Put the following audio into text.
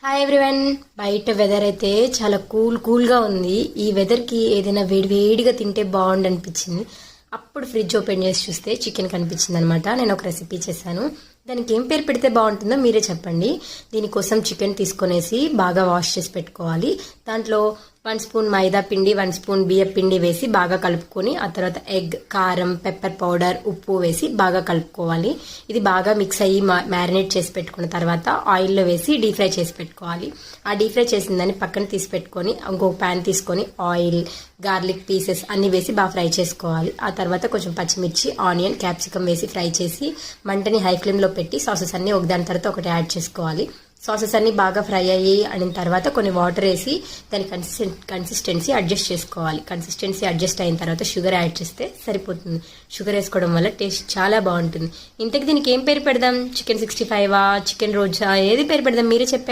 Hi everyone. బయట weather అయితే చాలా కూల్గా ఉంది. ఈ వెదర్కి ఏదైనా వేడిగా తింటే బాగుండు అనిపించింది. అప్పుడు ఫ్రిడ్జ్ ఓపెన్ చేసి చూస్తే చికెన్ కనిపించింది అనమాట. నేను ఒక రెసిపీ చేశాను. దానికి ఏం పేరు పెడితే బాగుంటుందో మీరే చెప్పండి. దీనికోసం చికెన్ తీసుకొనేసి బాగా వాష్ చేసి పెట్టుకోవాలి. దాంట్లో 1 స్పూన్ మైదా పిండి, 1 స్పూన్ బియ్య పిండి వేసి బాగా కలుపుకొని ఆ తర్వాత ఎగ్, కారం, పెప్పర్ పౌడర్, ఉప్పు వేసి బాగా కలుపుకోవాలి. ఇది బాగా మిక్స్ అయ్యి మ్యారినేట్ చేసి పెట్టుకున్న తర్వాత ఆయిల్లో వేసి డీప్ ఫ్రై చేసి పెట్టుకోవాలి. ఆ డీప్ ఫ్రై చేసిన దాన్ని పక్కన తీసి పెట్టుకొని ఇంకొక ప్యాన్ తీసుకొని ఆయిల్, గార్లిక్ పీసెస్ అన్ని వేసి బాగా ఫ్రై చేసుకోవాలి. ఆ తర్వాత కొంచెం పచ్చిమిర్చి, ఆనియన్, క్యాప్సికమ్ వేసి ఫ్రై చేసి మంటని హై ఫ్లేమ్లో పెట్టి సాసెస్ అన్ని ఒకదాని తర్వాత ఒకటి యాడ్ చేసుకోవాలి. సాసెస్ అన్ని బాగా ఫ్రై అయ్యి అయిన తర్వాత కొన్ని వాటర్ వేసి దాని కన్సిస్టెన్సీ అడ్జస్ట్ చేసుకోవాలి. కన్సిస్టెన్సీ అడ్జస్ట్ అయిన తర్వాత షుగర్ యాడ్ చేస్తే సరిపోతుంది. షుగర్ వేసుకోవడం వల్ల టేస్ట్ చాలా బాగుంటుంది. ఇంతకు దీనికి ఏం పేరు పెడదాం? చికెన్ 65, చికెన్ రోజా, ఏది పేరు పెడదాం మీరే చెప్పండి.